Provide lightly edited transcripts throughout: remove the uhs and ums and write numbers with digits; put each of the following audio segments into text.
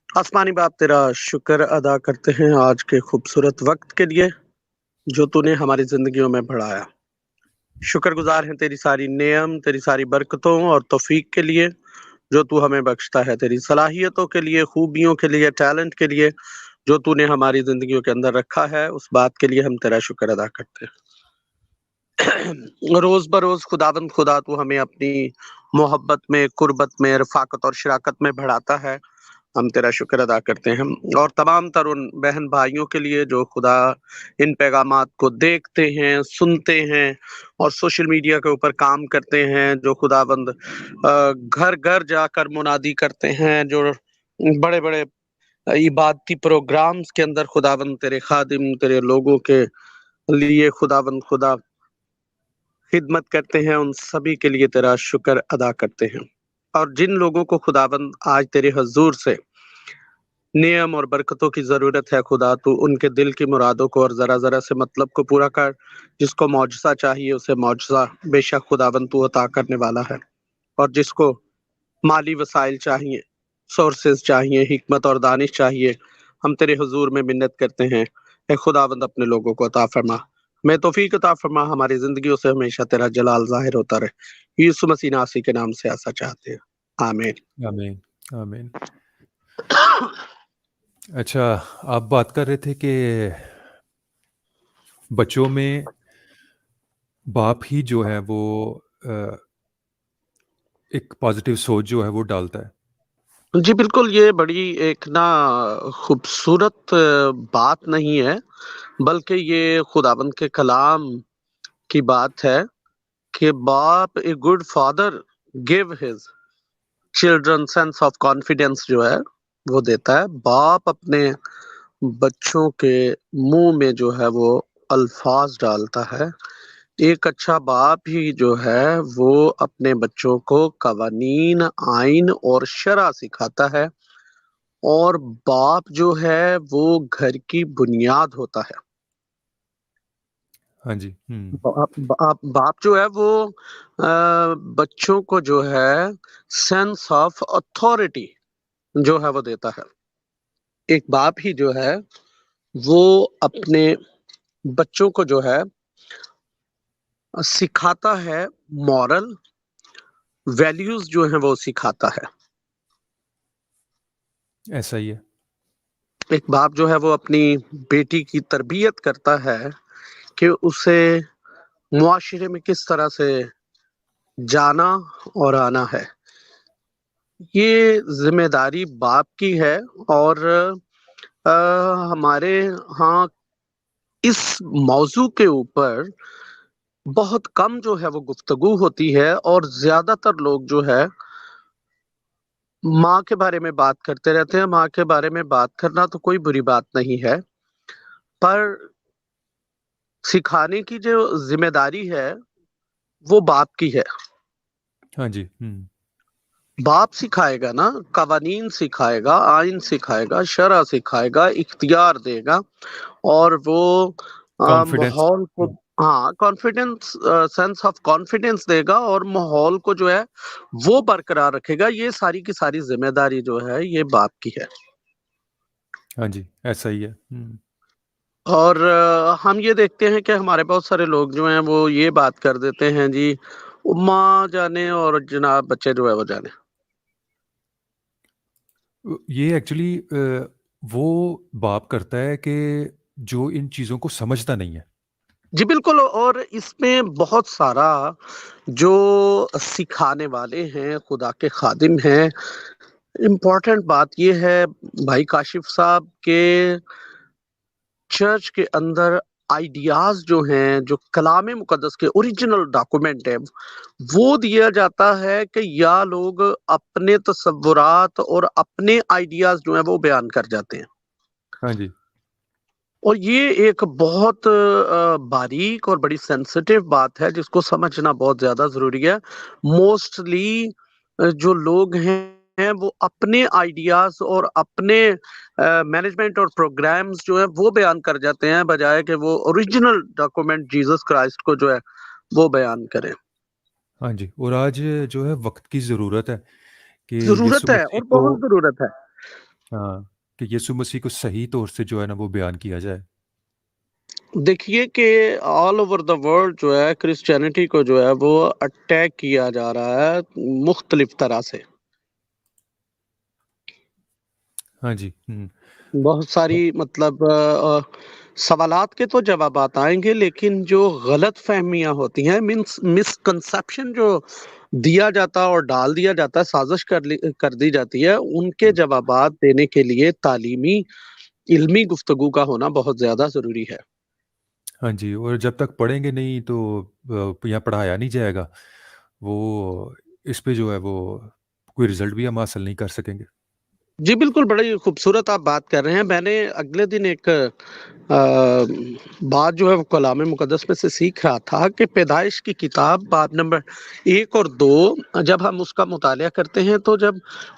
آسمانی باپ تیرا شکر ادا کرتے ہیں آج کے خوبصورت وقت کے لیے جو تو نے ہماری زندگیوں میں بڑھایا. شکر گزار ہیں تیری ساری نعم، تیری ساری برکتوں اور توفیق کے لیے جو تو ہمیں بخشتا ہے، تیری صلاحیتوں کے لیے، خوبیوں کے لیے، ٹیلنٹ کے لیے جو تو نے ہماری زندگیوں کے اندر رکھا ہے. اس بات کے لیے ہم تیرا شکر ادا کرتے ہیں. روز بروز خداوند خدا تو ہمیں اپنی محبت میں، قربت میں، رفاقت اور شراکت میں بڑھاتا ہے. ہم تیرا شکر ادا کرتے ہیں. اور تمام تر ان بہن بھائیوں کے لیے جو خدا ان پیغامات کو دیکھتے ہیں، سنتے ہیں اور سوشل میڈیا کے اوپر کام کرتے ہیں، جو خداوند گھر گھر جا کر منادی کرتے ہیں، جو بڑے بڑے عبادتی پروگرامز کے اندر خداوند تیرے خادم، تیرے لوگوں کے لیے خداوند خدا خدمت کرتے ہیں، ان سبھی کے لیے تیرا شکر ادا کرتے ہیں. اور جن لوگوں کو خداوند آج تیرے حضور سے نعم اور برکتوں کی ضرورت ہے، خدا تو ان کے دل کی مرادوں کو اور ذرا ذرا سے مطلب کو پورا کر. جس کو معجزہ چاہیے اسے معجزہ بے شک خداوند تو عطا کرنے والا ہے. اور جس کو مالی وسائل چاہیے، سورسز چاہیے، حکمت اور دانش چاہیے، ہم تیرے حضور میں منت کرتے ہیں، اے خداوند اپنے لوگوں کو عطا فرما. میں توفیق عطا فرما، ہماری زندگیوں سے ہمیشہ تیرا جلال ظاہر ہوتا رہے. یسوع مسیح ناصری کے نام سے ایسا چاہتے ہیں، آمین. آمین آمین. اچھا، آپ بات کر رہے تھے کہ بچوں میں باپ ہی جو ہے وہ ایک پازیٹیو سوچ جو ہے وہ ڈالتا ہے. جی بالکل، یہ بڑی ایک نا خوبصورت بات نہیں ہے، بلکہ یہ خداوند کے کلام کی بات ہے کہ باپ a good father give his children sense of confidence جو ہے وہ دیتا ہے. باپ اپنے بچوں کے منہ میں جو ہے وہ الفاظ ڈالتا ہے. ایک اچھا باپ ہی جو ہے وہ اپنے بچوں کو قوانین، آئین اور شرع سکھاتا ہے. اور باپ جو ہے وہ گھر کی بنیاد ہوتا ہے. ہاں جی. باپ جو ہے وہ بچوں کو جو ہے سینس آف اتھارٹی جو ہے وہ دیتا ہے. ایک باپ ہی جو ہے وہ اپنے بچوں کو جو ہے سکھاتا ہے، مورل ویلیوز جو ہیں وہ سکھاتا ہے. ایسا ہی ہے. ایک باپ جو ہے وہ اپنی بیٹی کی تربیت کرتا ہے کہ اسے معاشرے میں کس طرح سے جانا اور آنا ہے. یہ ذمہ داری باپ کی ہے. اور ہمارے ہاں اس موضوع کے اوپر بہت کم جو ہے وہ گفتگو ہوتی ہے، اور زیادہ تر لوگ جو ہے ماں کے بارے میں بات کرتے رہتے ہیں. ماں کے بارے میں بات کرنا تو کوئی بری بات نہیں ہے، پر سکھانے کی جو ذمہ داری ہے وہ باپ کی ہے. ہاں جی. باپ سکھائے گا نا، قوانین سکھائے گا، آئین سکھائے گا، شرع سکھائے گا، اختیار دے گا، اور وہ کانفیڈینس. ماحول کو کانفیڈنس، سینس آف کانفیڈنس دے گا، اور ماحول کو جو ہے وہ برقرار رکھے گا. یہ ساری کی ساری ذمہ داری جو ہے یہ باپ کی ہے. ہاں جی، ایسا ہی ہے. اور ہم یہ دیکھتے ہیں کہ ہمارے بہت سارے لوگ جو ہیں وہ یہ بات کر دیتے ہیں جی ماں جانے اور جناب بچے جو ہے وہ جانے. یہ ایکچولی وہ باپ کرتا ہے کہ جو ان چیزوں کو سمجھتا نہیں ہے. جی بالکل. اور اس میں بہت سارا جو سکھانے والے ہیں، خدا کے خادم ہیں. امپورٹنٹ بات یہ ہے بھائی کاشف صاحب کہ چرچ کے اندر آئیڈیاز جو ہیں، جو کلام مقدس کے اوریجنل ڈاکومنٹ ہیں، وہ دیا جاتا ہے کہ یا لوگ اپنے تصورات اور اپنے آئیڈیاز جو ہیں وہ بیان کر جاتے ہیں. ہاں جی. اور یہ ایک بہت باریک اور بڑی سینسٹیو بات ہے جس کو سمجھنا بہت زیادہ ضروری ہے. موسٹلی جو لوگ ہیں وہ اپنے آئیڈیاز اور اپنے مینجمنٹ اور پروگرامز جو ہیں وہ بیان کر جاتے ہیں، بجائے کہ وہ اوریجنل ڈاکومنٹ جیسس کرائسٹ کو جو ہے وہ بیان کریں. ہاں جی. اور آج جو ہے وقت کی ضرورت ہے کہ ضرورت یسوع ہے، مسیح اور کو بہت ضرورت ہے. ہاں کہ یسوع مسیح کو صحیح طور سے جو ہے نا وہ بیان کیا جائے. دیکھیے کہ آل اوور دا ورلڈ جو ہے کرسچینٹی کو جو ہے وہ اٹیک کیا جا رہا ہے مختلف طرح سے. ہاں جی. بہت ساری مطلب سوالات کے تو جوابات آئیں گے، لیکن جو غلط فہمیاں ہوتی ہیں، مسکنسپشن جو دیا جاتا اور ڈال دیا جاتا ہے، سازش کر دی جاتی ہے، ان کے جوابات دینے کے لیے تعلیمی علمی گفتگو کا ہونا بہت زیادہ ضروری ہے. ہاں جی، اور جب تک پڑھیں گے نہیں تو یہاں پڑھایا نہیں جائے گا. وہ اس پہ جو ہے وہ کوئی رزلٹ بھی ہم حاصل نہیں کر سکیں گے. جی بالکل، بڑی خوبصورت آپ بات کر رہے ہیں. میں نے اگلے دن ایک بات جو ہے وہ کلام مقدس میں سے سیکھ رہا تھا کہ پیدائش کی کتاب باب نمبر 1 اور 2 جب ہم اس کا مطالعہ کرتے ہیں تو جب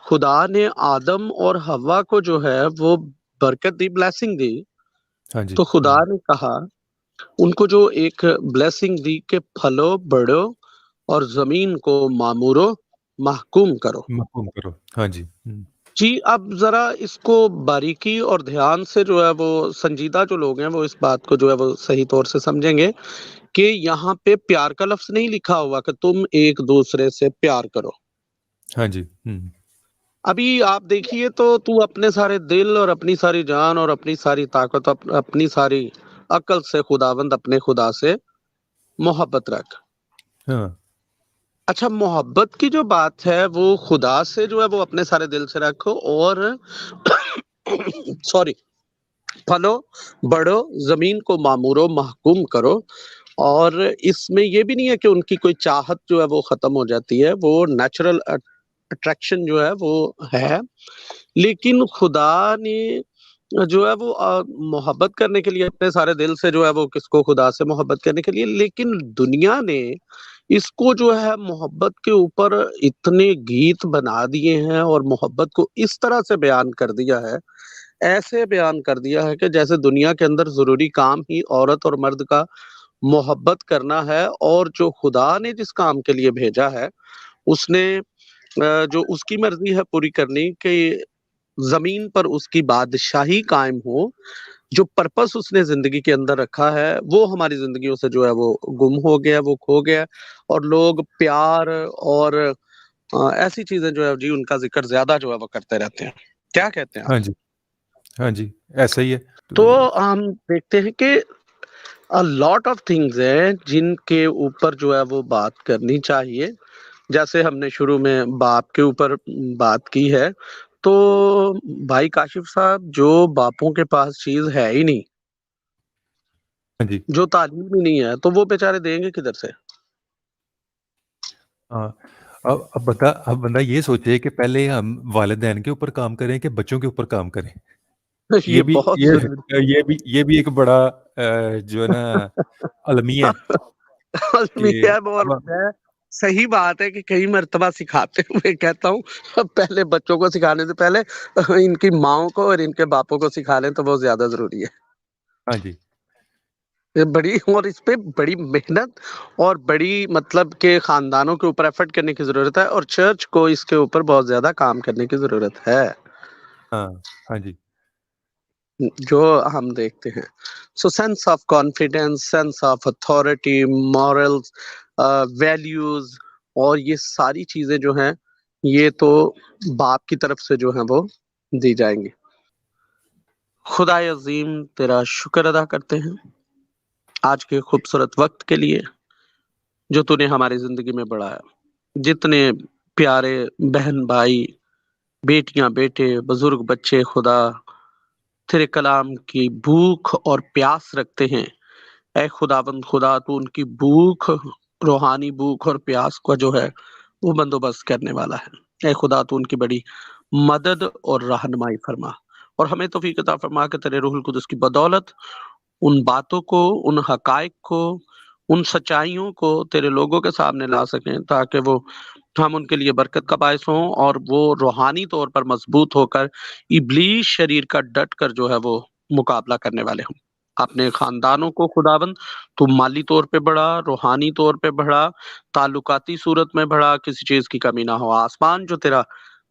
خدا نے آدم اور حوا کو جو ہے وہ برکت دی، بلیسنگ دی، ہاں جی. تو خدا نے کہا ان کو جو ایک بلیسنگ دی کہ پھلو بڑھو اور زمین کو معمورو محکوم کرو. محکوم کرو. ہاں جی. جی اب ذرا اس کو باریکی اور دھیان سے جو ہے وہ سنجیدہ جو لوگ ہیں وہ اس بات کو جو ہے وہ صحیح طور سے سمجھیں گے کہ یہاں پہ پیار کا لفظ نہیں لکھا ہوا کہ تم ایک دوسرے سے پیار کرو. ہاں جی. ابھی آپ دیکھیے تو اپنے سارے دل اور اپنی ساری جان اور اپنی ساری طاقت، اپنی ساری عقل سے خداوند اپنے خدا سے محبت رکھ. ہاں. اچھا، محبت کی جو بات ہے وہ خدا سے جو ہے وہ اپنے سارے دل سے رکھو اور سوری پھلو بڑھو، زمین کو معمورو محکوم کرو. اور اس میں یہ بھی نہیں ہے کہ ان کی کوئی چاہت جو ہے وہ ختم ہو جاتی ہے، وہ نیچرل اٹریکشن جو ہے وہ ہے. لیکن خدا نے جو ہے وہ محبت کرنے کے لیے اپنے سارے دل سے جو ہے وہ کس کو خدا سے محبت کرنے کے لیے، لیکن دنیا نے اس کو جو ہے محبت کے اوپر اتنے گیت بنا دیے ہیں اور محبت کو اس طرح سے بیان کر دیا ہے، ایسے بیان کر دیا ہے کہ جیسے دنیا کے اندر ضروری کام ہی عورت اور مرد کا محبت کرنا ہے، اور جو خدا نے جس کام کے لیے بھیجا ہے اس نے جو اس کی مرضی ہے پوری کرنی کہ زمین پر اس کی بادشاہی قائم ہو. جو پرپس اس نے زندگی کے اندر رکھا ہے وہ ہماری زندگیوں سے جو ہے وہ گم ہو گیا، وہ کھو گیا، اور لوگ پیار اور ایسی چیزیں جو ہے جی ان کا ذکر زیادہ جو ہے وہ کرتے رہتے ہیں. کیا کہتے ہیں ہاں آپ؟ جی. ہاں جی، ایسا ہی ہے. تو ہم دیکھتے ہیں کہ لاٹ آف تھنگز ہیں جن کے اوپر جو ہے وہ بات کرنی چاہیے. جیسے ہم نے شروع میں باپ کے اوپر بات کی ہے، تو بھائی کاشف صاحب، جو باپوں کے پاس چیز ہے ہی نہیں، ہاں جی. جو تعلیم ہی نہیں ہے، تو وہ بیچارے دیں گے کدھر سے؟ ہاں. اب بندہ یہ سوچے کہ پہلے ہم والدین کے اوپر کام کریں کہ بچوں کے اوپر کام کریں. یہ بہت ضروری یہ بھی ایک بڑا جو ہے نا المیہ ہے کہ اور میں صحیح بات ہے کہ کئی مرتبہ سکھاتے ہوئے کہتا ہوں پہلے بچوں کو سکھانے سے پہلے ان کی ماؤں کو اور ان کے باپوں کو سکھا لیں تو بہت زیادہ ضروری ہے. ہاں جی. بڑی، اور اس پہ بڑی محنت اور بڑی مطلب کہ خاندانوں کے اوپر ایفرٹ کرنے کی ضرورت ہے، اور چرچ کو اس کے اوپر بہت زیادہ کام کرنے کی ضرورت ہے. ہاں. ہاں جی. جو ہم دیکھتے ہیں so sense of confidence, sense of authority, morals, values, اور یہ ساری چیزیں جو ہیں یہ تو باپ کی طرف سے جو ہیں وہ دی جائیں گی. خدا عظیم تیرا شکر ادا کرتے ہیں آج کے خوبصورت وقت کے لیے جو تو نے ہماری زندگی میں بڑھایا. جتنے پیارے بہن بھائی، بیٹیاں، بیٹے، بزرگ، بچے خدا تیرے کلام کی بھوک اور پیاس رکھتے ہیں، اے خداوند خدا تو ان کی بھوک، روحانی بھوک اور پیاس کو جو ہے وہ بندوبست کرنے والا ہے. اے خدا تو ان کی بڑی مدد اور رہنمائی فرما، اور ہمیں توفیق عطا فرما کہ تیرے روح القدس کی بدولت ان باتوں کو، ان حقائق کو، ان سچائیوں کو تیرے لوگوں کے سامنے لا سکیں، تاکہ وہ ہم ان کے لیے برکت کا باعث ہوں اور وہ روحانی طور پر مضبوط ہو کر ابلیس شریر کا ڈٹ کر جو ہے وہ مقابلہ کرنے والے ہوں. اپنے خاندانوں کو خداوند تو مالی طور پہ بڑھا، روحانی طور پہ بڑھا، تعلقاتی صورت میں بڑھا، کسی چیز کی کمی نہ ہو. آسمان جو تیرا